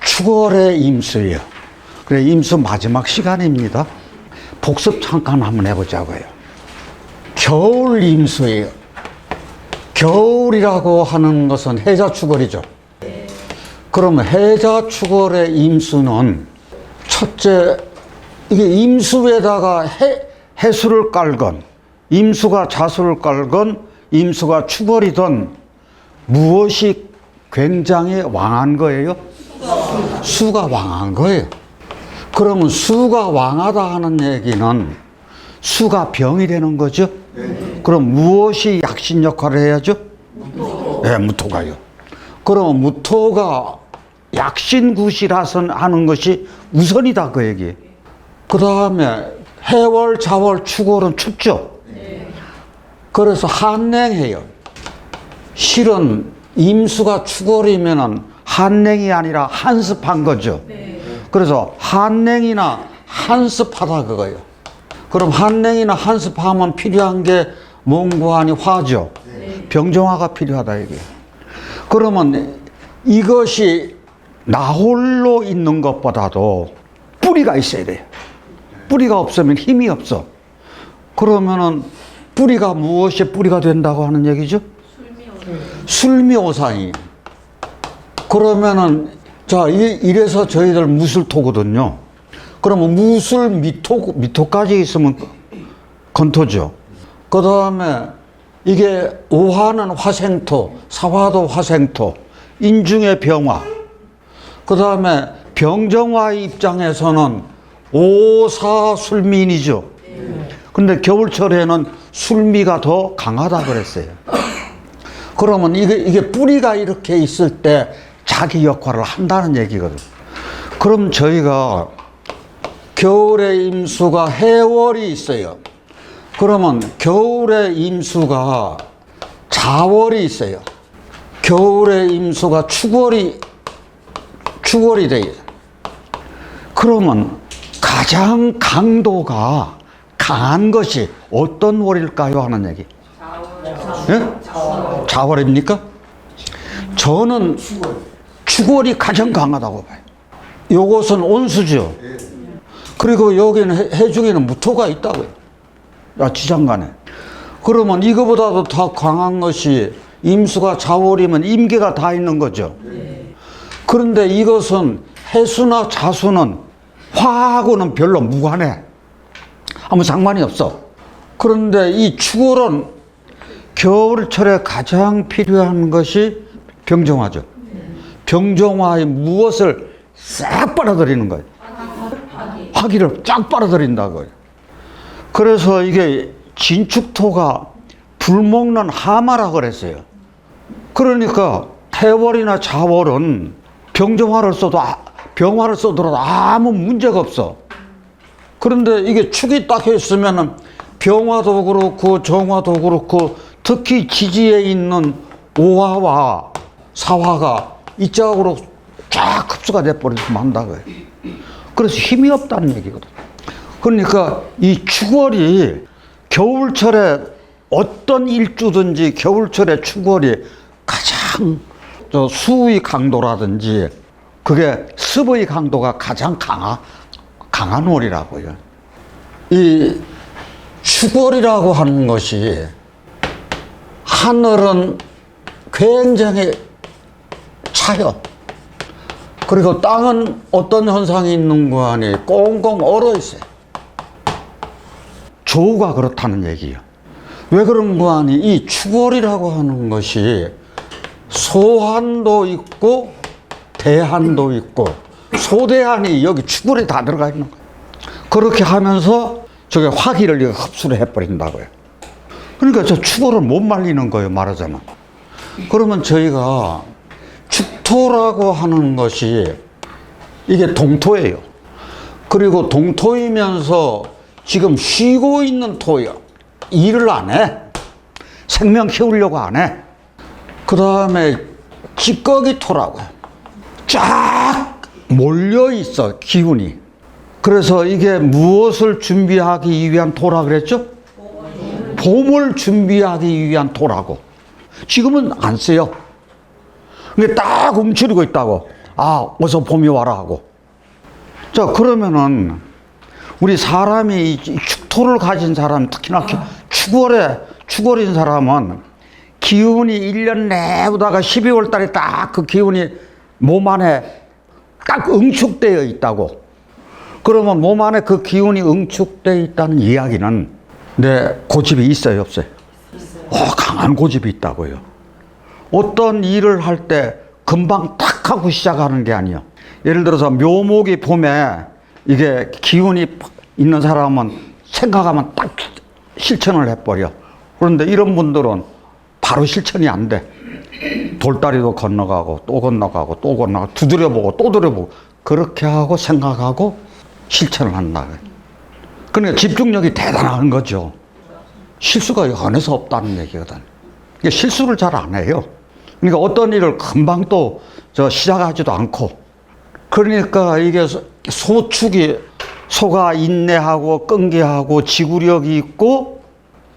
축월의 임수예요. 그래, 임수 마지막 시간입니다. 복습 잠깐 한번 해보자고요. 겨울 임수예요. 겨울이라고 하는 것은 해자축월이죠. 그러면 해자축월의 임수는 첫째, 이게 임수에다가 해수를 깔건, 임수가 자수를 깔건, 임수가 축월이든 무엇이 굉장히 왕한 거예요? 수가 왕한 거예요. 그러면 수가 왕하다 하는 얘기는 수가 병이 되는 거죠? 그럼 무엇이 약신 역할을 해야죠? 네, 무토가요. 그럼 무토가 약신구시라서 하는 것이 우선이다, 그 얘기. 그 다음에 해월, 자월, 축월은 춥죠? 그래서 한냉해요. 실은 임수가 축월이면은 한냉이 아니라 한습한 거죠. 그래서 한냉이나 한습하다 그거예요. 그럼 한냉이나 한습하면 필요한 게 뭔가 아니 화죠. 병정화가 필요하다 이게. 그러면 이것이 나홀로 있는 것보다도 뿌리가 있어야 돼요. 뿌리가 없으면 힘이 없어. 그러면은 뿌리가 무엇이 뿌리가 된다고 하는 얘기죠? 술미오상이. 그러면은 자, 이래서 저희들 무술토거든요. 그러면 무술 미토까지 있으면 건토죠. 그 다음에 이게 오화는 화생토, 사화도 화생토, 인중의 병화. 그 다음에 병정화의 입장에서는 오사술민이죠. 근데 겨울철에는 술미가 더 강하다 그랬어요. 그러면 이게 뿌리가 이렇게 있을 때 자기 역할을 한다는 얘기거든. 그럼 저희가 겨울의 임수가 해월이 있어요. 그러면 겨울의 임수가 자월이 있어요. 겨울의 임수가 축월이 돼요. 그러면 가장 강도가 강한 것이 어떤 월일까요? 하는 얘기. 예? 자월입니까? 저는 축월이 가장 강하다고 봐요. 요것은 온수죠. 그리고 여기는 해중에는 무토가 있다고요. 지장간에. 그러면 이거보다도 더 강한 것이 임수가 자월이면 임계가 다 있는 거죠. 그런데 이것은 해수나 자수는 화하고는 별로 무관해. 아무 상관이 없어. 그런데 이 축월은 겨울철에 가장 필요한 것이 병정화죠. 병정화의 무엇을 싹 빨아들이는 거예요. 화기를 쫙 빨아들인다고요. 그래서 이게 진축토가 불먹는 하마라 그랬어요. 그러니까 해월이나 자월은 병정화를 써도 병화를 써도 아무 문제가 없어. 그런데 이게 축이 딱 했으면은 병화도 그렇고 정화도 그렇고 특히 지지에 있는 오화와 사화가 이쪽으로 쫙 흡수가 돼버리면 한다고요. 그래서 힘이 없다는 얘기거든. 그러니까 이 축월이 겨울철에 어떤 일주든지 겨울철에 축월이 가장 수의 강도라든지 그게 습의 강도가 가장 강한 월이라고요. 이 축월이라고 하는 것이 하늘은 굉장히 차요. 그리고 땅은 어떤 현상이 있는 거 아니 꽁꽁 얼어 있어요. 조우가 그렇다는 얘기예요. 왜 그런 거 아니 이 축월이라고 하는 것이 소한도 있고 대한도 있고 소대한이 여기 축월에 다 들어가 있는 거예요. 그렇게 하면서 저게 화기를 흡수를 해버린다고요. 그러니까 저 축월을 못 말리는 거예요, 말하자면. 그러면 저희가 축토라고 하는 것이 이게 동토예요. 그리고 동토이면서 지금 쉬고 있는 토예요. 일을 안 해. 생명 키우려고 안 해. 그 다음에 찌꺼기 토라고요. 쫙 몰려 있어, 기운이. 그래서 이게 무엇을 준비하기 위한 토라 그랬죠? 봄을 준비하기 위한 토라고. 지금은 안 써요. 이게 딱 움츠리고 있다고. 아, 어서 봄이 와라 하고. 자, 그러면은 우리 사람이 이 축토를 가진 사람, 특히나 축월인 사람은 기운이 1년 내보다가 12월 달에 딱 그 기운이 몸 안에 딱 응축되어 있다고. 그러면 몸 안에 그 기운이 응축되어 있다는 이야기는 내 고집이 있어요, 없어요? 강한 고집이 있다고요. 어떤 일을 할 때 금방 딱 하고 시작하는 게 아니에요. 예를 들어서 묘목이 봄에 이게 기운이 있는 사람은 생각하면 딱 실천을 해버려. 그런데 이런 분들은 바로 실천이 안 돼. 돌다리도 건너가고 또 건너가고 또 건너가고 두드려보고 또 두드려보고 그렇게 하고 생각하고 실천을 한다. 그러니까 집중력이 대단한 거죠. 실수가 안에서 없다는 얘기거든. 이게 실수를 잘 안 해요. 그러니까 어떤 일을 금방 또 시작하지도 않고. 그러니까 이게 소가 인내하고 끈기하고 지구력이 있고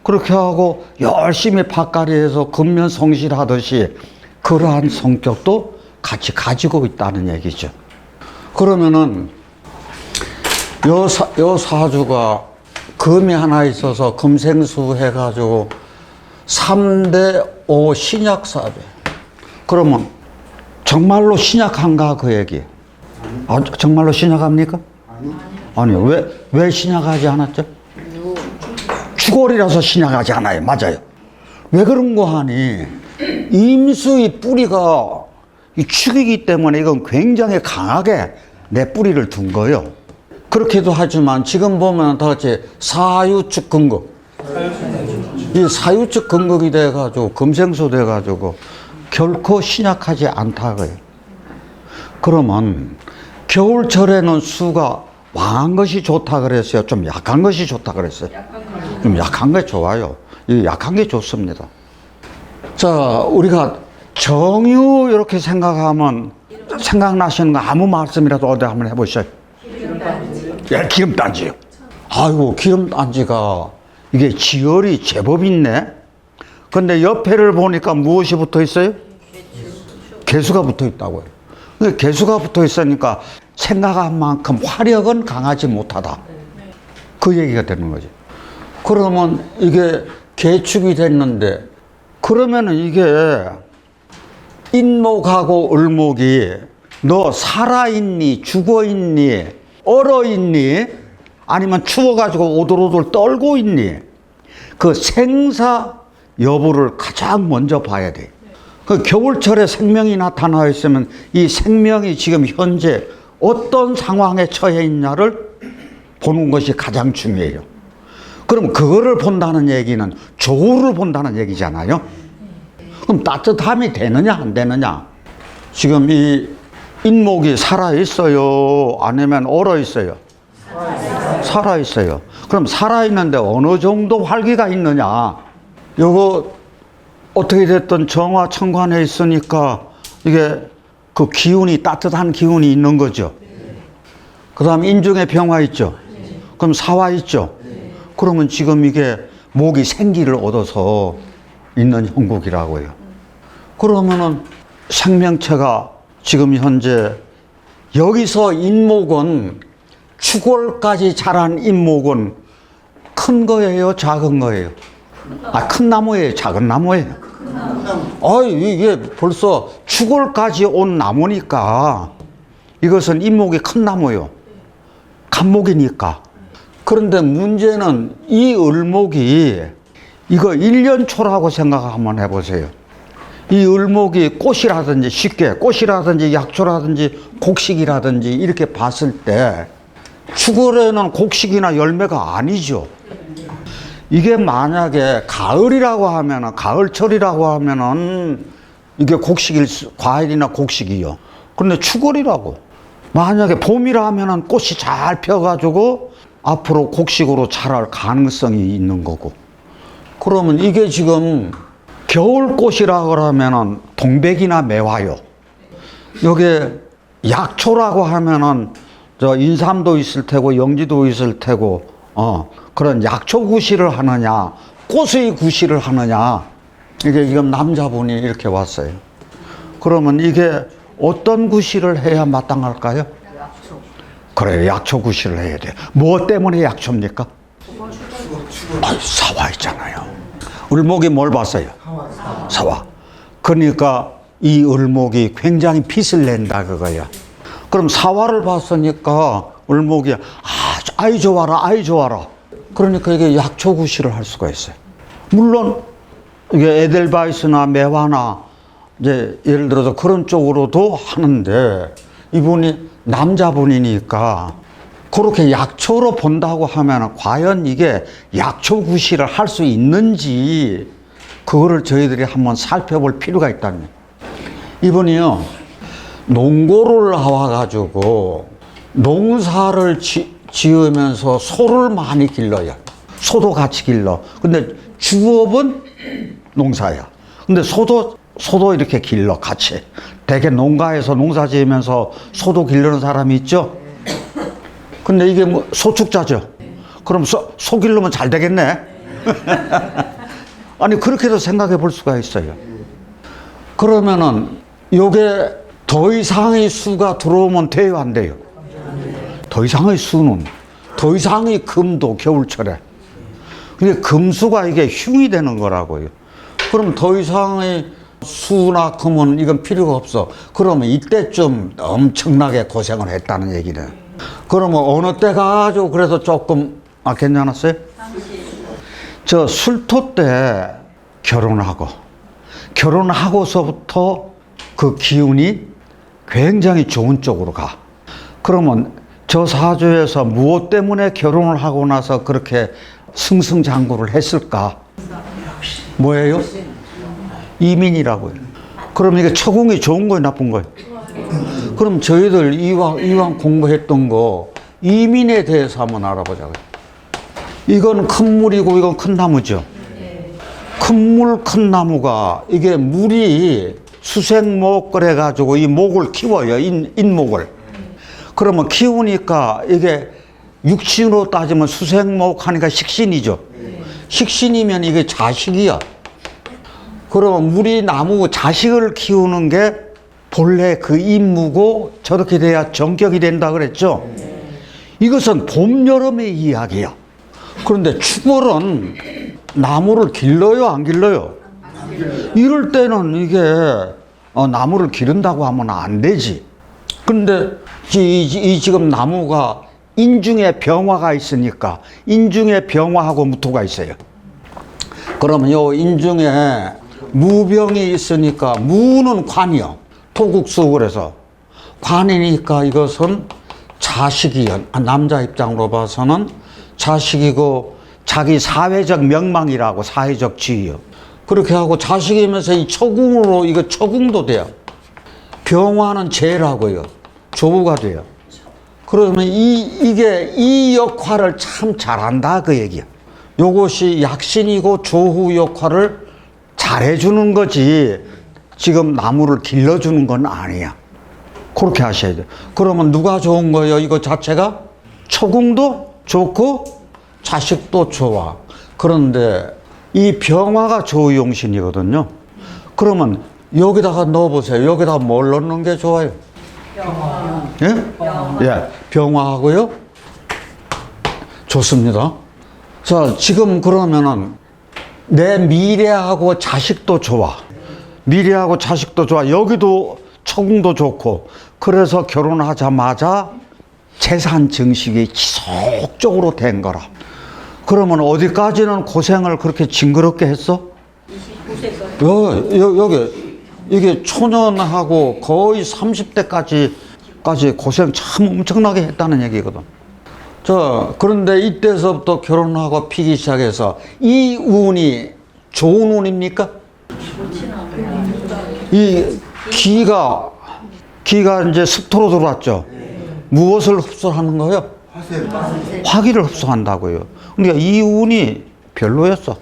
그렇게 하고 열심히 밭갈이해서 근면성실하듯이 그러한 성격도 같이 가지고 있다는 얘기죠. 그러면은 요 사주가 금이 하나 있어서 금생수 해가지고 3대 5 신약사주. 그러면 정말로 신약한가 그 얘기? 아, 정말로 신약합니까? 아니요. 왜 신약하지 않았죠? 축월이라서 신약하지 않아요. 맞아요. 왜 그런 거 하니? 임수의 뿌리가 이 축이기 때문에 이건 굉장히 강하게 내 뿌리를 둔 거예요. 그렇기도 하지만 지금 보면 다 같이 사유축 근극. 이 사유축 근극이 돼가지고 금생수 돼가지고 결코 신약하지 않다고요. 그러면 겨울철에는 수가 왕한 것이 좋다 그랬어요? 좀 약한 것이 좋다 그랬어요? 좀 약한 게 좋아요. 이 약한 게 좋습니다. 자, 우리가 정유 이렇게 생각하면 생각나시는 거 아무 말씀이라도 어디 한번 해보셔요. 예, 기름단지요. 아이고, 기름단지가 이게 지열이 제법 있네. 근데 옆에를 보니까 무엇이 붙어 있어요? 개수가 붙어 있다고요. 개수가 붙어 있으니까 생각한 만큼 화력은 강하지 못하다. 그 얘기가 되는 거지. 그러면 이게 개축이 됐는데 그러면은 이게 인목하고 을목이 너 살아있니 죽어있니 얼어있니 아니면 추워가지고 오돌오돌 떨고 있니 그 생사 여부를 가장 먼저 봐야 돼. 그 겨울철에 생명이 나타나 있으면 이 생명이 지금 현재 어떤 상황에 처해 있냐를 보는 것이 가장 중요해요. 그럼 그거를 본다는 얘기는 조우를 본다는 얘기잖아요. 그럼 따뜻함이 되느냐 안 되느냐. 지금 이 인목이 살아있어요 아니면 얼어있어요? 살아있어요. 그럼 살아있는데 어느 정도 활기가 있느냐. 요거 어떻게 됐든 정화천관에 있으니까 이게 그 기운이 따뜻한 기운이 있는 거죠. 그 다음 인중에 병화 있죠. 그럼 사화 있죠. 그러면 지금 이게 목이 생기를 얻어서 있는 형국이라고요. 그러면은 생명체가 지금 현재 여기서 인목은 축월까지 자란 인목은 큰 거예요, 작은 거예요? 아, 큰 나무예요, 작은 나무예요? 이게 벌써 축월까지 온 나무니까 이것은 인목이 큰 나무요. 간목이니까. 그런데 문제는 이 을목이 이거 1년초라고 생각 한번 해보세요. 이 을목이 꽃이라든지 쉽게 꽃이라든지 약초라든지 곡식이라든지 이렇게 봤을 때 축월에는 곡식이나 열매가 아니죠. 이게 만약에 가을이라고 하면은 가을철이라고 하면은 이게 과일이나 곡식이요. 그런데 축월이라고. 만약에 봄이라 하면은 꽃이 잘 펴가지고 앞으로 곡식으로 자랄 가능성이 있는 거고. 그러면 이게 지금 겨울꽃이라 그러면은 동백이나 매화요. 여기에 약초라고 하면은 저 인삼도 있을 테고 영지도 있을 테고 그런 약초 구실을 하느냐 꽃의 구실을 하느냐 이게 지금 남자분이 이렇게 왔어요. 그러면 이게 어떤 구실을 해야 마땅할까요? 그래요. 약초 구실을 해야 돼요. 뭐 때문에 약초입니까? 사화 있잖아요. 을목이 뭘 봤어요? 사화. 그러니까 이 을목이 굉장히 빛을 낸다 그거야. 그럼 사화를 봤으니까 을목이 아이 좋아라 아이 좋아라. 그러니까 이게 약초 구실을 할 수가 있어요. 물론 이게 에델바이스나 매화나 이제 예를 들어서 그런 쪽으로도 하는데 이분이 남자분이니까 그렇게 약초로 본다고 하면 과연 이게 약초 구실을 할 수 있는지 그거를 저희들이 한번 살펴볼 필요가 있다는. 이분이요 농고를 나와가지고 농사를 지으면서 소를 많이 길러요. 소도 같이 길러. 근데 주업은 농사야. 근데 소도 이렇게 길러 같이. 대개 농가에서 농사 지으면서 소도 기르는 사람이 있죠. 근데 이게 뭐 소축자죠. 그럼 소 기르면 잘 되겠네. 아니 그렇게도 생각해 볼 수가 있어요. 그러면은 요게 더 이상의 수가 들어오면 돼요 안 돼요? 더 이상의 수는 더 이상의 금도 겨울철에. 근데 금수가 이게 흉이 되는 거라고요. 그럼 더 이상의 수나 금은 이건 필요가 없어. 그러면 이때쯤 엄청나게 고생을 했다는 얘기네. 그러면 어느 때 가지고 그래서 조금 괜찮았어요? 저 술토 때 결혼하고서부터 그 기운이 굉장히 좋은 쪽으로 가. 그러면 저 사주에서 무엇 때문에 결혼을 하고 나서 그렇게 승승장구를 했을까? 뭐예요? 이민이라고요. 그럼 이게 처궁이 좋은 거예요, 나쁜 거예요? 그럼 저희들 이왕 공부했던 거 이민에 대해서 한번 알아보자고요. 이건 큰 물이고 이건 큰 나무죠. 큰 물, 큰 나무가 이게 물이 수생목 그래가지고 이 목을 키워요. 인목을. 그러면 키우니까 이게 육신으로 따지면 수생목 하니까 식신이죠. 식신이면 이게 자식이야. 그러면 물이 나무 자식을 키우는 게 본래 그 임무고 저렇게 돼야 정격이 된다 그랬죠. 이것은 봄, 여름의 이야기야. 그런데 축월은 나무를 길러요 안 길러요? 이럴 때는 이게 나무를 기른다고 하면 안 되지. 근데 이 지금 나무가 인중에 병화가 있으니까 인중에 병화하고 무토가 있어요. 그러면 요 인중에 무병이 있으니까 무는 관이요. 토국수 그래서 관이니까 이것은 자식이요. 남자 입장으로 봐서는 자식이고 자기 사회적 명망이라고 사회적 지위요. 그렇게 하고 자식이면서 이 처궁으로 이거 처궁도 돼요. 병화는 재라고요. 조부가 돼요. 그러면 이게 이 역할을 참 잘한다 그 얘기야. 요것이 약신이고 조후 역할을 잘해주는 거지 지금 나무를 길러주는 건 아니야. 그렇게 하셔야 돼요. 그러면 누가 좋은 거예요? 이거 자체가 처궁도 좋고 자식도 좋아. 그런데 이 병화가 조용신이거든요. 그러면 여기다가 넣어보세요. 여기다가 뭘 넣는 게 좋아요? 병화. 예? 예. 병화하고요. 좋습니다. 자, 지금 그러면은 내 미래하고 자식도 좋아. 미래하고 자식도 좋아. 여기도 처궁도 좋고. 그래서 결혼하자마자 재산 증식이 지속적으로 된 거라. 그러면 어디까지는 고생을 그렇게 징그럽게 했어? 29세까지. 여기 이게 초년하고 거의 30대까지 고생 참 엄청나게 했다는 얘기거든. 자, 그런데 이때서부터 결혼하고 피기 시작해서 이 운이 좋은 운입니까? 이 기가 이제 습토로 들어왔죠. 무엇을 흡수하는 거예요? 화기를 흡수한다고요. 그러니까 이 운이 별로였어.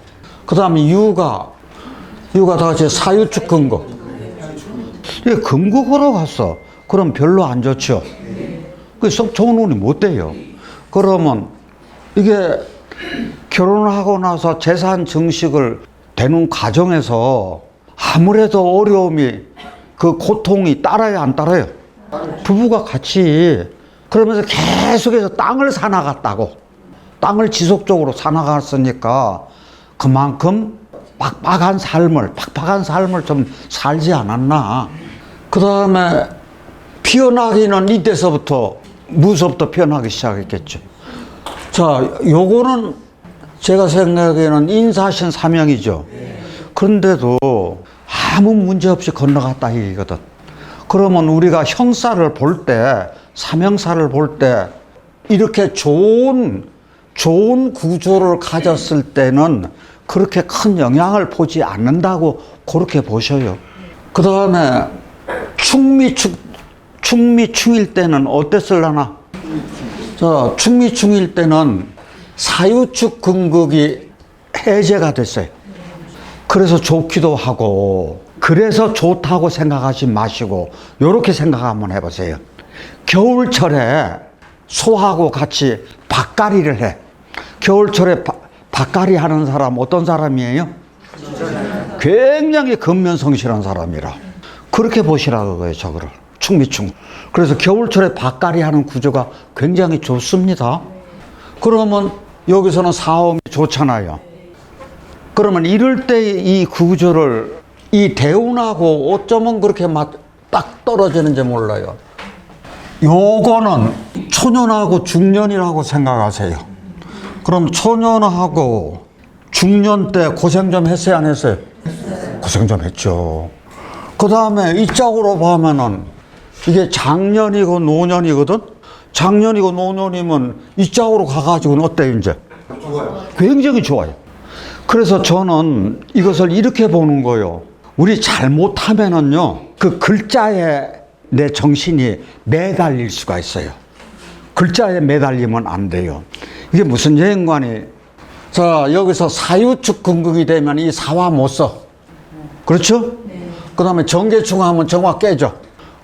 그 다음에 유가 다 같이 사유축 금고. 이게 금고 걸어갔어. 그럼 별로 안 좋죠. 썩 좋은 운이 못 돼요. 그러면 이게 결혼하고 나서 재산 증식을 되는 과정에서 아무래도 어려움이 그 고통이 따라요, 안 따라요? 부부가 같이 그러면서 계속해서 땅을 사나갔다고. 땅을 지속적으로 사나갔으니까 그만큼 팍팍한 삶을 좀 살지 않았나. 그 다음에 피어나기는 이때서부터 무서부터 피어나기 시작했겠죠. 자, 요거는 제가 생각에는 인사신 사명이죠. 그런데도 아무 문제 없이 건너갔다 얘기거든. 그러면 우리가 형사를 볼 때, 사명사를 볼 때 이렇게 좋은 구조를 가졌을 때는 그렇게 큰 영향을 보지 않는다고 그렇게 보셔요. 그 다음에 충미충일 때는 어땠을라나? 자, 충미충일 때는 사유축 근극이 해제가 됐어요. 그래서 좋기도 하고, 그래서 좋다고 생각하지 마시고 이렇게 생각 한번 해보세요. 겨울철에 소하고 같이 밭갈이를 해. 겨울철에 밭갈이 하는 사람 어떤 사람이에요? 굉장히 근면성실한 사람이라. 그렇게 보시라고 그거예요, 저거를. 충미충. 그래서 겨울철에 밭갈이 하는 구조가 굉장히 좋습니다. 그러면 여기서는 사음이 좋잖아요. 그러면 이럴 때 이 구조를 이 대운하고 어쩌면 그렇게 딱 떨어지는지 몰라요. 요거는 초년하고 중년이라고 생각하세요. 그럼 초년하고 중년 때 고생 좀 했어요, 안 했어요? 고생 좀 했죠. 그 다음에 이쪽으로 보면은 이게 장년이고 노년이거든? 장년이고 노년이면 이쪽으로 가가지고는 어때요, 이제? 좋아요. 굉장히 좋아요. 그래서 저는 이것을 이렇게 보는 거예요. 우리 잘못하면은요, 그 글자에 내 정신이 매달릴 수가 있어요. 글자에 매달리면 안 돼요. 이게 무슨 연관이? 자, 여기서 사유축 근극이 되면 이 사화 못 써. 그렇죠? 네. 그 다음에 정계충 하면 정화 깨져.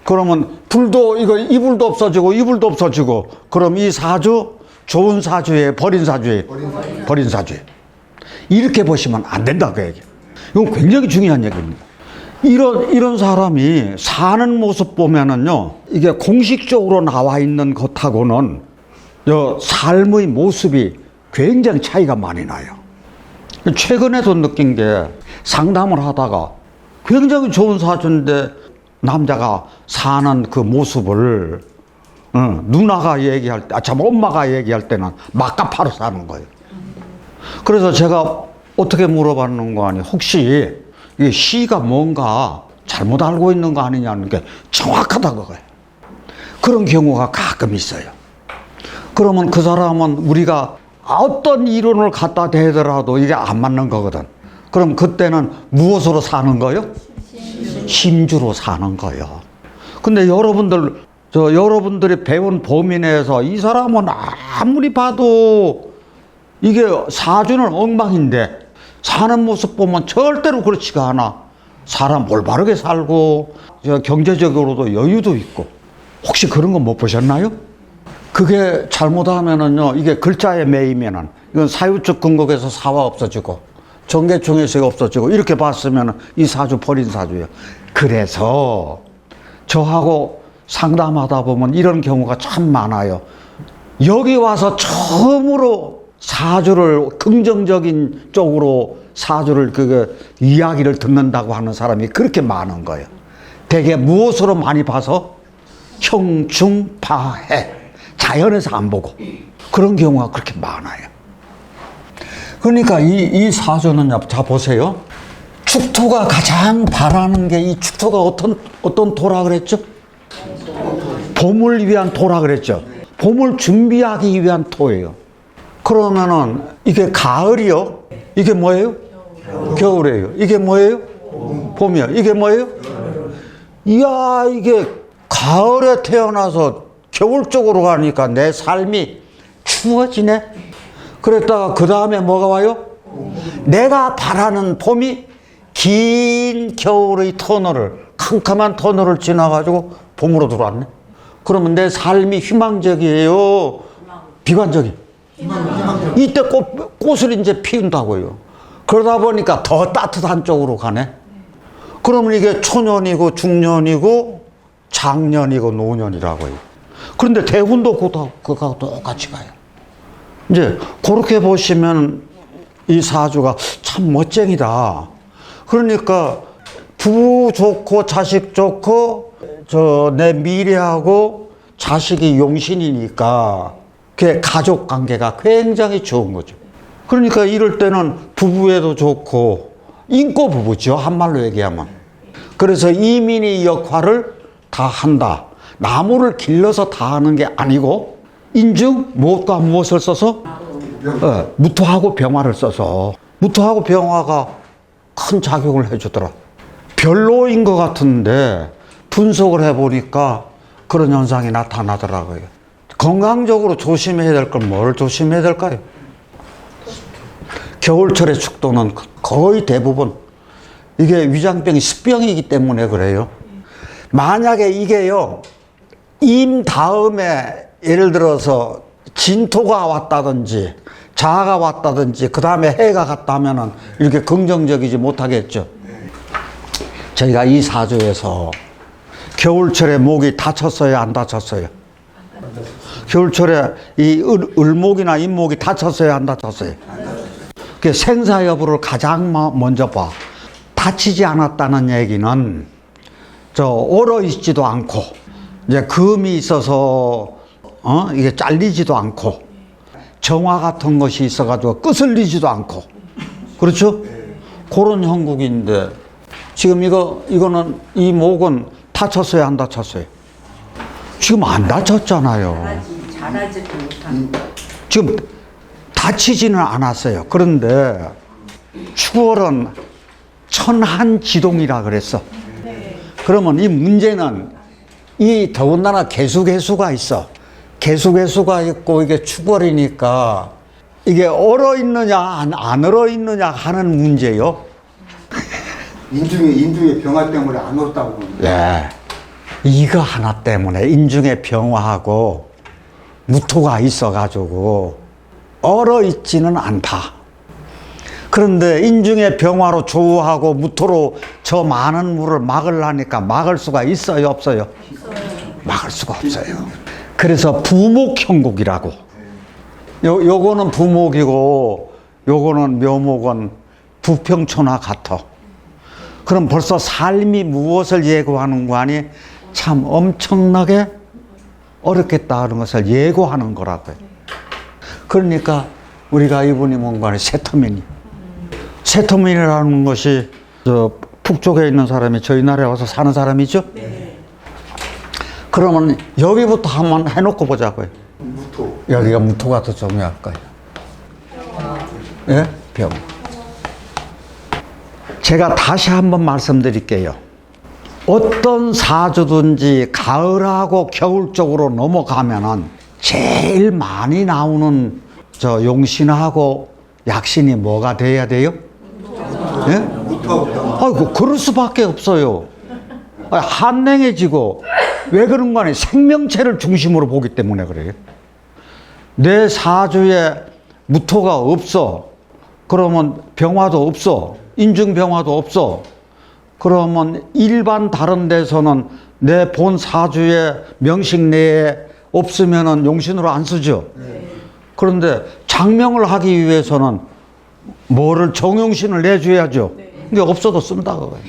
그러면 불도, 이불도 없어지고, 그럼 이 사주, 좋은 사주에 버린 사주에. 이렇게 보시면 안 된다, 그 얘기. 이건 굉장히 중요한 얘기입니다. 이런 사람이 사는 모습 보면은요, 이게 공식적으로 나와 있는 것하고는 삶의 모습이 굉장히 차이가 많이 나요. 최근에도 느낀 게 상담을 하다가 굉장히 좋은 사주인데 남자가 사는 그 모습을 누나가 얘기할 때, 엄마가 얘기할 때는 막가파로 사는 거예요. 그래서 제가 어떻게 물어봤는 거 아니, 혹시 이 시가 뭔가 잘못 알고 있는 거 아니냐는 게 정확하다 그거예요. 그런 경우가 가끔 있어요. 그러면 그 사람은 우리가 어떤 이론을 갖다 대더라도 이게 안 맞는 거거든. 그럼 그때는 무엇으로 사는 거요? 심주로 사는 거요. 근데 여러분들이 배운 범위 내에서 이 사람은 아무리 봐도 이게 사주는 엉망인데 사는 모습 보면 절대로 그렇지가 않아. 사람 올바르게 살고 경제적으로도 여유도 있고. 혹시 그런 거 못 보셨나요? 그게 잘못하면은요, 이게 글자에 매이면은 이건 사유축 근극에서 사화 없어지고 정계충에서 없어지고 이렇게 봤으면은 이 사주 버린 사주예요. 그래서 저하고 상담하다 보면 이런 경우가 참 많아요. 여기 와서 처음으로 사주를 긍정적인 쪽으로 사주를 이야기를 듣는다고 하는 사람이 그렇게 많은 거예요. 대개 무엇으로 많이 봐서? 형충파해. 자연에서 안 보고. 그런 경우가 그렇게 많아요. 그러니까 이 사주는, 자 보세요. 축토가 가장 바라는 게, 이 축토가 어떤 토라 그랬죠? 봄을 위한 토라 그랬죠? 봄을 준비하기 위한 토예요. 그러면은 이게 가을이요? 이게 뭐예요? 겨울이에요. 이게 뭐예요? 봄이요. 이게 뭐예요? 이야, 이게 가을에 태어나서 겨울 쪽으로 가니까 내 삶이 추워지네. 그랬다가 그 다음에 뭐가 와요? 내가 바라는 봄이 긴 겨울의 캄캄한 터널을 지나가지고 봄으로 들어왔네. 그러면 내 삶이 희망적이에요? 비관적이에요? 이때 꽃을 이제 피운다고요. 그러다 보니까 더 따뜻한 쪽으로 가네. 그러면 이게 초년이고 중년이고 장년이고 노년이라고 해요. 그런데 대운도 그거하고 똑같이 가요. 이제 그렇게 보시면 이 사주가 참 멋쟁이다. 그러니까 부부 좋고 자식 좋고 내 미래하고 자식이 용신이니까 그게 가족 관계가 굉장히 좋은 거죠. 그러니까 이럴 때는 부부에도 좋고 인고 부부죠. 한말로 얘기하면. 그래서 이민의 역할을 다 한다. 나무를 길러서 다 하는 게 아니고 인중 무엇과 무엇을 써서 무토하고 병화를 써서 무토하고 병화가 큰 작용을 해주더라. 별로인 것 같은데 분석을 해보니까 그런 현상이 나타나더라고요. 건강적으로 조심해야 될 건 뭘 조심해야 될까요? 겨울철의 축도는 거의 대부분 이게 위장병이 습병이기 때문에 그래요. 만약에 이게요, 임 다음에 예를 들어서 진토가 왔다든지 자가 왔다든지 그 다음에 해가 갔다면은 이렇게 긍정적이지 못하겠죠. 저희가 이 사주에서 겨울철에 목이 다쳤어요, 안 다쳤어요? 겨울철에 이 을목이나 임목이 다쳤어요, 안 다쳤어요? 그 생사 여부를 가장 먼저 봐. 다치지 않았다는 얘기는 얼어 있지도 않고 이제 금이 있어서 이게 잘리지도 않고 정화 같은 것이 있어가지고 끄슬리지도 않고 그렇죠? 그런 형국인데 지금 이거는 이 목은 다쳤어요, 안 다쳤어요? 지금 안 다쳤잖아요. 잘하지 못한. 지금 다치지는 않았어요. 그런데 추월은 천한지동이라 그랬어. 그러면 이 문제는 이 더군다나 개수가 있어. 개수가 있고 이게 추월이니까 이게 얼어 있느냐 안 얼어 있느냐 하는 문제요. 인중의 병화 때문에 안 얼었다고. 예. 이거 하나 때문에 인중의 병화하고 무토가 있어가지고 얼어 있지는 않다. 그런데 인중의 병화로 조우하고 무토로 저 많은 물을 막으려니까 막을 수가 있어요, 없어요? 막을 수가 없어요. 그래서 부목형국이라고. 요거는 부목이고 요거는 묘목은 부평초나 같아. 그럼 벌써 삶이 무엇을 예고하는 거 아니? 참 엄청나게 어렵겠다 하는 것을 예고하는 거라고요. 그러니까 우리가 이분이 뭔가 세터민이. 세터민이라는 것이 북쪽에 있는 사람이 저희 나라에 와서 사는 사람이죠? 네. 그러면 여기부터 한번 해놓고 보자고요. 무토. 여기가 무토가 더 중요할 거예요. 예? 병. 제가 다시 한번 말씀드릴게요. 어떤 사주든지 가을하고 겨울 쪽으로 넘어가면은 제일 많이 나오는 용신하고 약신이 뭐가 돼야 돼요? 예? 아이고, 그럴 수밖에 없어요. 한랭해지고, 왜 그런 거 아니에요? 생명체를 중심으로 보기 때문에 그래요. 내 사주에 무토가 없어. 그러면 병화도 없어. 인중병화도 없어. 그러면 일반 다른 데서는 내 본 사주의 명식 내에 없으면은 용신으로 안 쓰죠. 그런데 장명을 하기 위해서는 뭐를 정용신을 내줘야죠. 근데 없어도 쓴다 그거예요.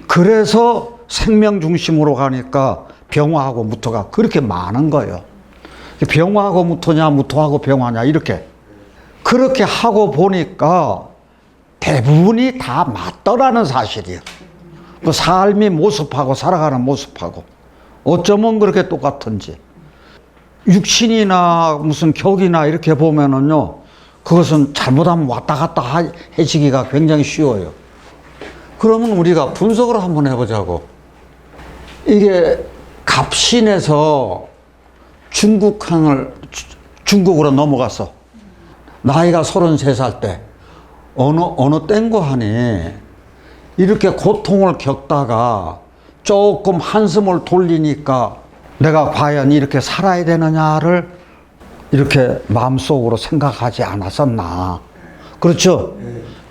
그래서 생명 중심으로 가니까 병화하고 무토가 그렇게 많은 거예요. 병화하고 무토냐 무토하고 병화냐 이렇게 그렇게 하고 보니까 대부분이 다 맞더라는 사실이에요. 그 삶의 모습하고 살아가는 모습하고 어쩌면 그렇게 똑같은지. 육신이나 무슨 격이나 이렇게 보면은요, 그것은 잘못하면 왔다 갔다 해지기가 굉장히 쉬워요. 그러면 우리가 분석을 한번 해보자고. 이게 갑신에서 중국으로 넘어갔어. 나이가 33살 때. 어느 땐고 하니, 이렇게 고통을 겪다가 조금 한숨을 돌리니까 내가 과연 이렇게 살아야 되느냐를 이렇게 마음속으로 생각하지 않았었나. 그렇죠?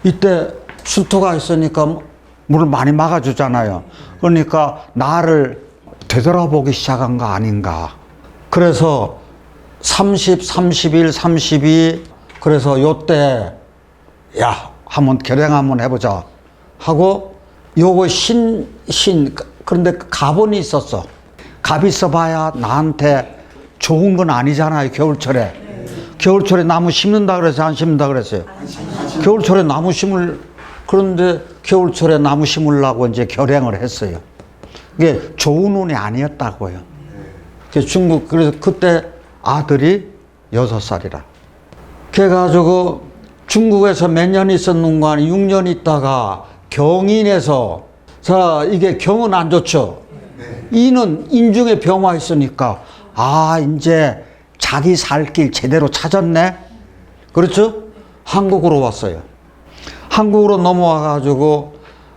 이때 수토가 있으니까 물을 많이 막아주잖아요. 그러니까 나를 되돌아보기 시작한 거 아닌가. 그래서 30, 31, 32 그래서 요때 야 한번 결행 한번 해보자 하고 요거 그런데 갑원이 있었어. 갑이 있어봐야 나한테 좋은 건 아니잖아요. 겨울철에 나무 심는다 그래서 안 심는다 그랬어요. 겨울철에 나무 그런데 겨울철에 나무 심으려고 이제 결행을 했어요. 이게 좋은 운이 아니었다고요. 그래서 그때 아들이 6살이라. 그래가지고 중국에서 몇 년 있었는가 하니 6년 있다가 경인에서 자 이게 경은 안 좋죠. 이는 인중에 병화 있으니까 이제 자기 살 길 제대로 찾았네. 그렇죠? 한국으로 왔어요. 한국으로 넘어와 가지고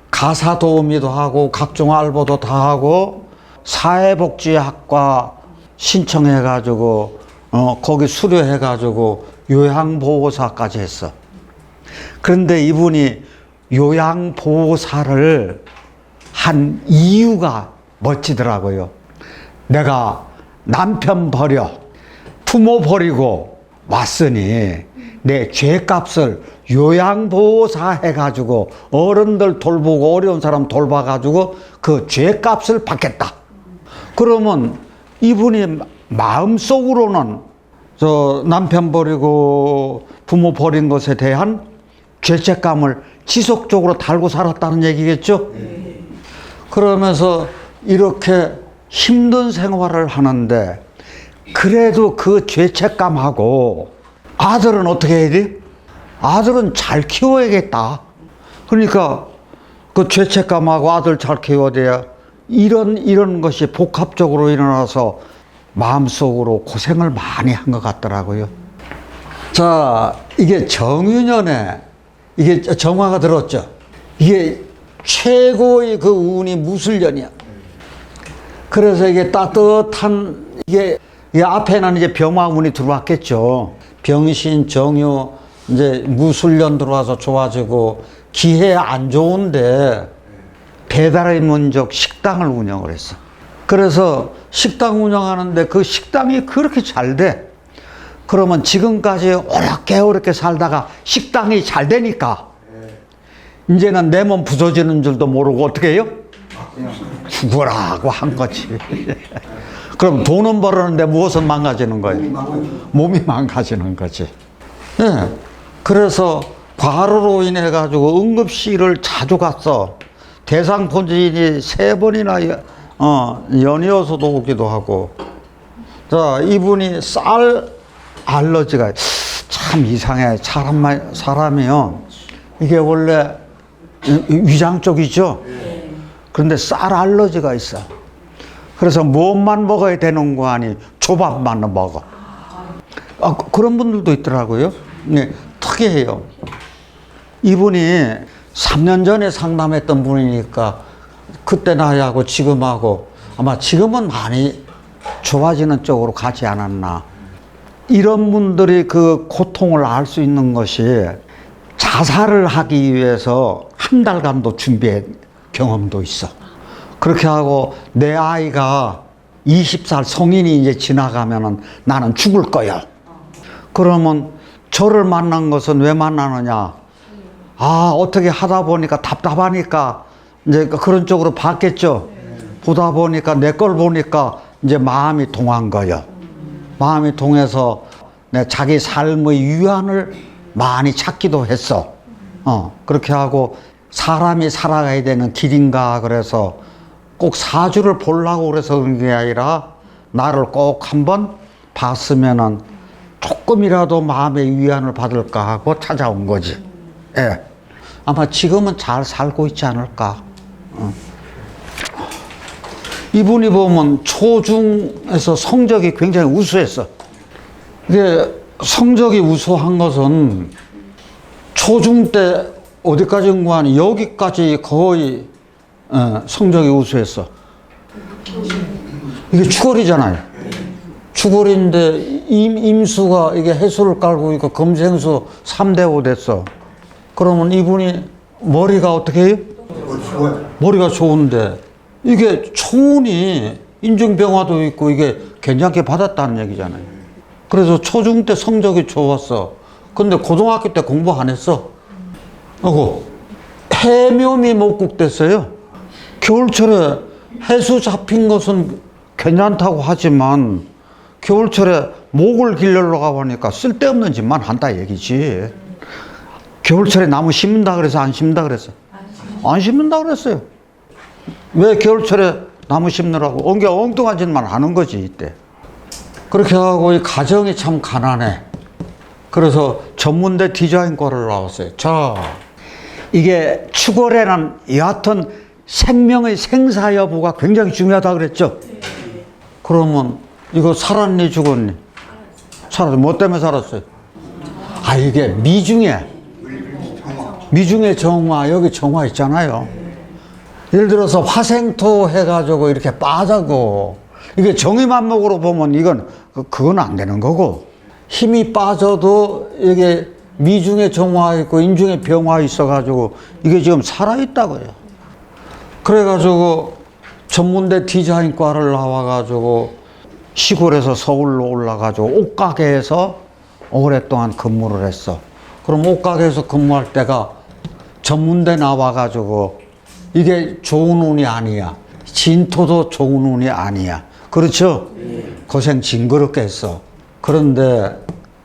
가사 도우미도 하고 각종 알바도 다 하고 사회복지학과 신청해 가지고 거기 수료해 가지고 요양보호사까지 했어. 그런데 이분이 요양보호사를 한 이유가 멋지더라고요. 내가 남편 버려 부모 버리고 왔으니 내 죄값을 요양보호사 해가지고 어른들 돌보고 어려운 사람 돌봐가지고 그 죄값을 받겠다. 그러면 이분이 마음속으로는 저 남편 버리고 부모 버린 것에 대한 죄책감을 지속적으로 달고 살았다는 얘기겠죠? 그러면서 이렇게 힘든 생활을 하는데 그래도 그 죄책감하고 아들은 어떻게 해야 돼? 아들은 잘 키워야겠다. 그러니까 그 죄책감하고 아들 잘 키워야 돼야 이런 것이 복합적으로 일어나서 마음속으로 고생을 많이 한 것 같더라고요. 자, 이게 정유년에 이게 정화가 들었죠. 이게 최고의 그 운이 무술년이야. 그래서 이게 따뜻한 이 앞에는 이제 병화운이 들어왔겠죠. 병신, 정유, 이제 무술년 들어와서 좋아지고 기회 안 좋은데 배달의 민족 식당을 운영을 했어. 그래서 식당 운영하는데 그 식당이 그렇게 잘 돼. 그러면 지금까지 어렵게 살다가 식당이 잘 되니까 이제는 내 몸 부서지는 줄도 모르고 어떻게 해요? 죽어라고 한 거지. 그럼 돈은 벌었는데 무엇은 망가지는 거예요? 몸이 망가지는 거지. 네. 그래서 과로로 인해 가지고 응급실을 자주 갔어. 대상포진이 3번이나 연이어서도 오기도 하고. 자, 이분이 쌀 알러지가 참 이상해. 사람이요. 이게 원래 위장 쪽이죠. 그런데 쌀 알러지가 있어. 그래서 무엇만 먹어야 되는 거 아니 조밥만 먹어. 그런 분들도 있더라고요. 네, 특이해요. 이분이 3년 전에 상담했던 분이니까 그때 나이하고 지금하고 아마 지금은 많이 좋아지는 쪽으로 가지 않았나. 이런 분들이 그 고통을 알 수 있는 것이 자살을 하기 위해서 한 달간도 준비한 경험도 있어. 그렇게 하고 내 아이가 20살 성인이 이제 지나가면은 나는 죽을 거야. 그러면 저를 만난 것은 왜 만나느냐? 어떻게 하다 보니까 답답하니까 이제 그런 쪽으로 봤겠죠. 보다 보니까 내 걸 보니까 이제 마음이 동한 거예요. 마음이 동해서 내 자기 삶의 위안을 많이 찾기도 했어. 그렇게 하고 사람이 살아가야 되는 길인가 그래서 꼭 사주를 보려고 그래서 그런 게 아니라 나를 꼭 한번 봤으면은 조금이라도 마음의 위안을 받을까 하고 찾아온 거지. 예. 아마 지금은 잘 살고 있지 않을까. 이분이 보면 초중에서 성적이 굉장히 우수했어. 이게 성적이 우수한 것은 초중 때 어디까지인 거 아니 여기까지 거의 성적이 우수했어. 이게 추월이잖아요. 추월인데 임수가 이게 해수를 깔고 이거 검생수 3대 5 됐어. 그러면 이분이 머리가 어떻게 해요? 좋아요. 머리가 좋은데 이게 초운이 인중병화도 있고 이게 괜찮게 받았다는 얘기잖아요. 그래서 초중 때 성적이 좋았어. 근데 고등학교 때 공부 안 했어. 하고 해묘미 목국됐어요. 겨울철에 해수 잡힌 것은 괜찮다고 하지만 겨울철에 목을 길러러 가보니까 쓸데없는 짓만 한다 얘기지. 겨울철에 나무 심는다 그래서 안 심는다 그랬어? 안 심는다 그랬어요. 왜 겨울철에 나무 심느라고? 엉뚱한 짓만 하는 거지 이때. 그렇게 하고 이 가정이 참 가난해. 그래서 전문대 디자인과를 나왔어요. 자, 이게 축월에는 여하튼 생명의 생사 여부가 굉장히 중요하다 그랬죠? 그러면 이거 살았니 죽었니? 살았어. 뭐 때문에 살았어요? 아, 이게 미중의 정화, 여기 정화 있잖아요. 예를 들어서 화생토 해가지고 이렇게 빠져고, 이게 정의만목으로 보면 이건, 그건 안 되는 거고, 힘이 빠져도 이게 미중의 정화 있고 인중의 병화 있어가지고 이게 지금 살아있다고요. 그래가지고 전문대 디자인과를 나와가지고 시골에서 서울로 올라가지고 옷가게에서 오랫동안 근무를 했어. 그럼 옷가게에서 근무할 때가 전문대 나와가지고 이게 좋은 운이 아니야. 진토도 좋은 운이 아니야. 그렇죠? 고생 징그럽게 했어. 그런데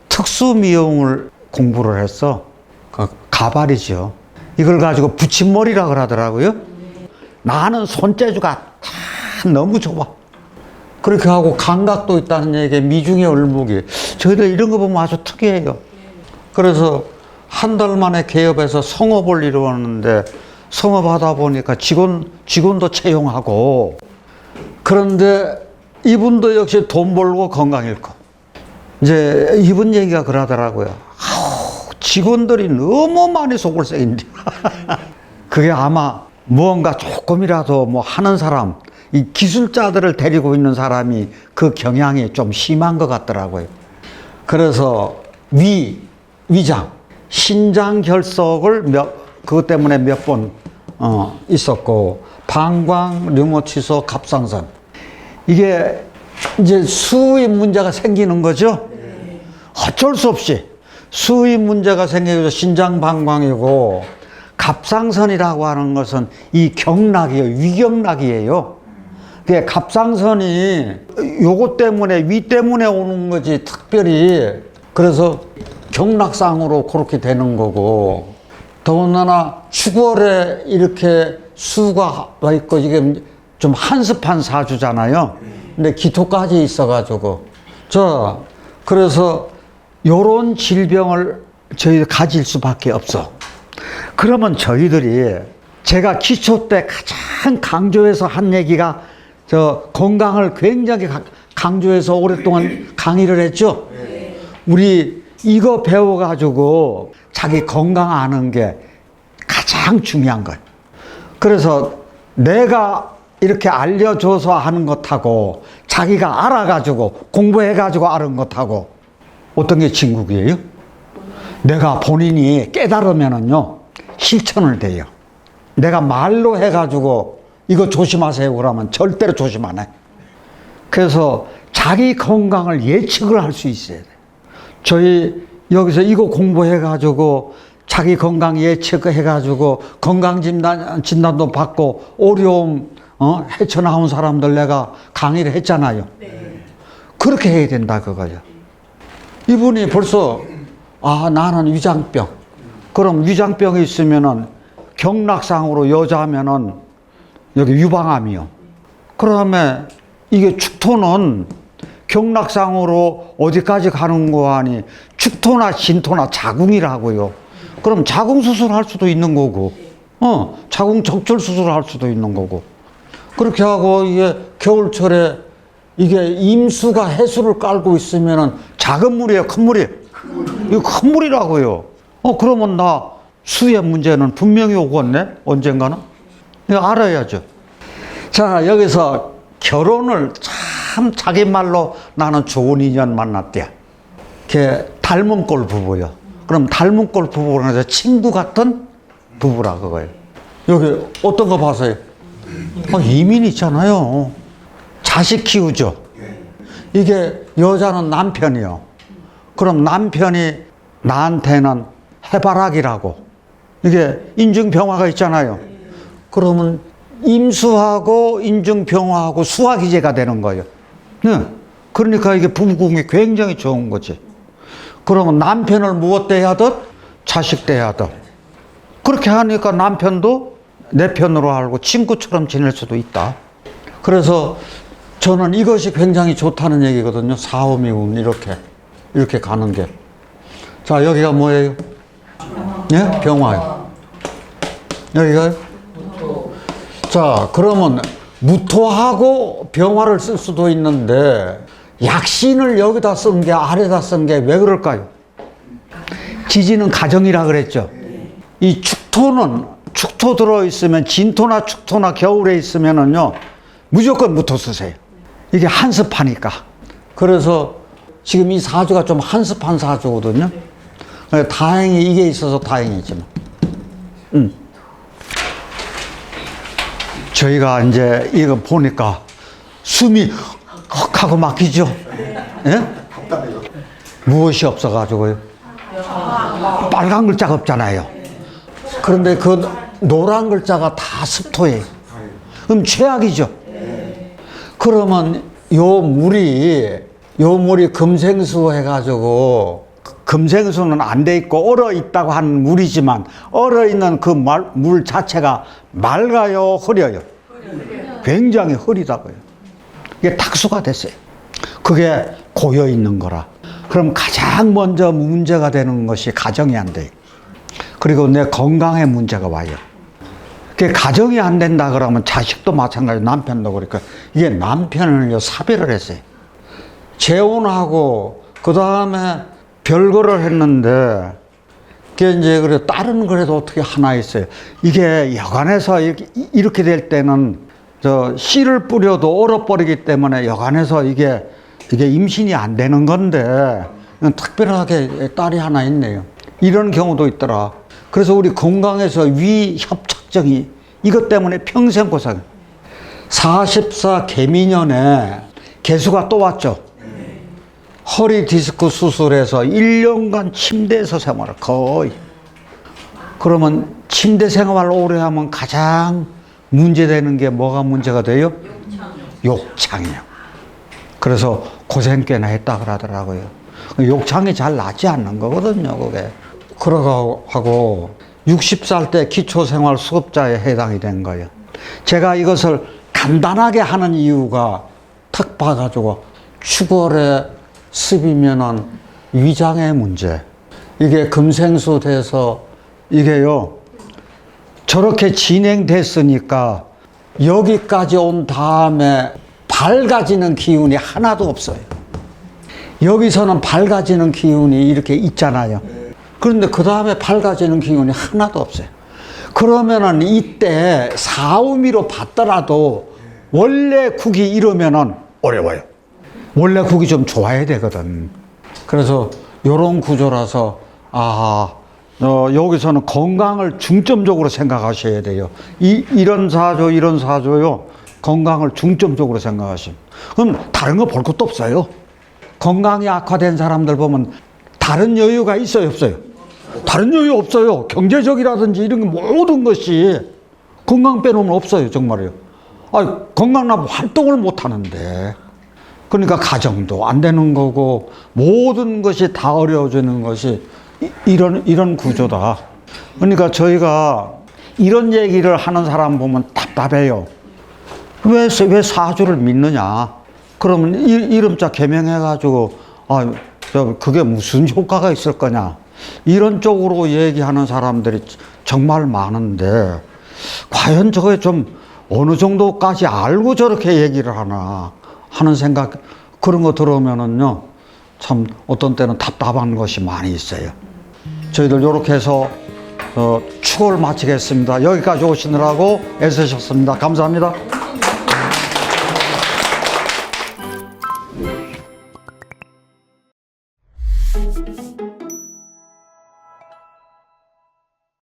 특수미용을 공부를 했어. 가발이죠. 이걸 가지고 붙임머리라 그러더라고요. 나는 손재주가 참 너무 좋아. 그렇게 하고 감각도 있다는 얘기에 미중의 얼목이. 저희들 이런 거 보면 아주 특이해요. 그래서 한 달 만에 개업해서 성업을 이루었는데 성업하다 보니까 직원도 채용하고, 그런데 이분도 역시 돈 벌고 건강 잃고. 이제 이분 얘기가 그러더라고요. 직원들이 너무 많이 속을 새긴데. 그게 아마 무언가 조금이라도 뭐 하는 사람, 이 기술자들을 데리고 있는 사람이 그 경향이 좀 심한 것 같더라고요. 그래서 위장, 신장 결석을 그것 때문에 몇 번 있었고, 방광, 류모치소, 갑상선. 이게 이제 수의 문제가 생기는 거죠. 어쩔 수 없이 수의 문제가 생겨서 신장 방광이고, 갑상선이라고 하는 것은 이 경락이에요. 위경락이에요. 그게 갑상선이 요것 때문에, 위 때문에 오는 거지 특별히. 그래서 경락상으로 그렇게 되는 거고, 더군다나 축월에 이렇게 수가 와 있고 이게 좀 한습한 사주잖아요. 근데 기토까지 있어가지고. 자, 그래서 요런 질병을 저희들 가질 수밖에 없어. 그러면 저희들이, 제가 기초 때 가장 강조해서 한 얘기가 건강을 굉장히 강조해서 오랫동안 강의를 했죠. 우리 이거 배워가지고 자기 건강 아는 게 가장 중요한 거예요. 그래서 내가 이렇게 알려줘서 하는 것하고 자기가 알아가지고 공부해가지고 아는 것하고 어떤 게 진국이에요? 내가 본인이 깨달으면은요, 실천을 돼요. 내가 말로 해가지고 이거 조심하세요 그러면 절대로 조심 안 해. 그래서 자기 건강을 예측을 할 수 있어야 돼. 저희 여기서 이거 공부해가지고 자기 건강 예측해가지고 건강 진단도 받고 어려움 헤쳐나온 사람들 내가 강의를 했잖아요. 그렇게 해야 된다 그거죠. 이분이 벌써 나는 위장병. 그럼 위장병이 있으면은 경락상으로 여자면은 여기 유방암이요. 그다음에 이게 축토는 경락상으로 어디까지 가는 거 아니, 축토나 진토나 자궁이라고요. 그럼 자궁 수술할 수도 있는 거고, 자궁 적절 수술할 수도 있는 거고. 그렇게 하고 이게 겨울철에 이게 임수가 해수를 깔고 있으면은 작은 물이에요, 큰 물이에요? 이거 큰 물이라고요. 그러면 나 수의 문제는 분명히 오겠네, 언젠가는. 이거 알아야죠. 자, 여기서 결혼을 참 자기 말로 나는 좋은 인연 만났대. 걔 닮은 꼴 부부요. 그럼 닮은 꼴 부부라서 친구 같은 부부라 그거예요. 여기 어떤 거 봐서요? 이민 있잖아요. 자식 키우죠. 이게 여자는 남편이요. 그럼 남편이 나한테는 해바라기라고. 이게 인중병화가 있잖아요. 그러면 임수하고 인중병화하고 수화기제가 되는 거예요. 네. 그러니까 이게 부부궁이 굉장히 좋은 거지. 그러면 남편을 무엇 대하듯 자식 대하듯. 그렇게 하니까 남편도 내 편으로 알고 친구처럼 지낼 수도 있다. 그래서 저는 이것이 굉장히 좋다는 얘기거든요. 사오미운 이렇게 가는 게. 자, 여기가 뭐예요? 예? 병화요. 여기가요? 자, 그러면 무토하고 병화를 쓸 수도 있는데 약신을 여기다 쓴 게 아래다 쓴 게 왜 그럴까요? 지지는 가정이라 그랬죠. 이 축토 들어있으면 진토나 축토나 겨울에 있으면은요 무조건 무토 쓰세요. 이게 한습하니까. 그래서 지금 이 사주가 좀 한습한 사주거든요. 다행히 이게 있어서 다행이지만. 저희가 이제 이거 보니까 숨이 헉 하고 막히죠. 예? 무엇이 없어가지고요. 빨간 글자가 없잖아요. 그런데 그 노란 글자가 다 습토예요. 그럼 최악이죠. 그러면 요 물이 금생수 해가지고, 금생수는 안 돼 있고 얼어 있다고 하는 물이지만 얼어 있는 그 물 자체가 맑아요, 흐려요? 굉장히 흐리다고요. 이게 탁수가 됐어요. 그게 고여 있는 거라. 그럼 가장 먼저 문제가 되는 것이 가정이 안 돼요. 그리고 내 건강에 문제가 와요. 그게 가정이 안 된다 그러면 자식도 마찬가지, 남편도 그러니까 이게 남편을요 사별을 했어요. 재혼하고 그 다음에 별거를 했는데 그게 이제 그래 딸은 그래도 어떻게 하나 있어요. 이게 여간해서 이렇게 될 때는 저 씨를 뿌려도 얼어버리기 때문에 여간해서 이게 임신이 안 되는 건데 특별하게 딸이 하나 있네요. 이런 경우도 있더라. 그래서 우리 건강에서 위협착증이 이것 때문에 평생 고생. 44 개미년에 개수가 또 왔죠. 허리 디스크 수술해서 1년간 침대에서 생활을 거의. 그러면 침대 생활을 오래 하면 가장 문제되는 게 뭐가 문제가 돼요? 욕창이요. 그래서 고생 꽤나 했다 그러더라고요. 욕창이 잘 나지 않는 거거든요, 그게. 그러고 하고 60살 때 기초생활 수급자에 해당이 된 거예요. 제가 이것을 간단하게 하는 이유가 탁 봐가지고 축월에 습이면은 위장의 문제. 이게 금생수 돼서 이게요 저렇게 진행됐으니까 여기까지 온 다음에 밝아지는 기운이 하나도 없어요. 여기서는 밝아지는 기운이 이렇게 있잖아요. 그런데 그 다음에 밝아지는 기운이 하나도 없어요. 그러면은 이때 사우미로 봤더라도 원래 국이 이러면은 어려워요. 원래 국이 좀 좋아야 되거든. 그래서 이런 구조라서 여기서는 건강을 중점적으로 생각하셔야 돼요. 이런 사조요. 건강을 중점적으로 생각하시면. 그럼 다른 거 볼 것도 없어요. 건강이 악화된 사람들 보면 다른 여유가 있어요, 없어요? 다른 여유 없어요. 경제적이라든지 이런 게 모든 것이 건강 빼놓으면 없어요, 정말요. 건강나면 활동을 못 하는데. 그러니까 가정도 안 되는 거고 모든 것이 다 어려워지는 것이 이런 구조다. 그러니까 저희가 이런 얘기를 하는 사람 보면 답답해요. 왜 사주를 믿느냐? 그러면 이름자 개명해가지고 그게 무슨 효과가 있을 거냐? 이런 쪽으로 얘기하는 사람들이 정말 많은데 과연 저게 좀 어느 정도까지 알고 저렇게 얘기를 하나 하는 생각, 그런 거 들어오면은요 참 어떤 때는 답답한 것이 많이 있어요. 저희들 이렇게 해서 축을 마치겠습니다. 여기까지 오시느라고 애쓰셨습니다. 감사합니다.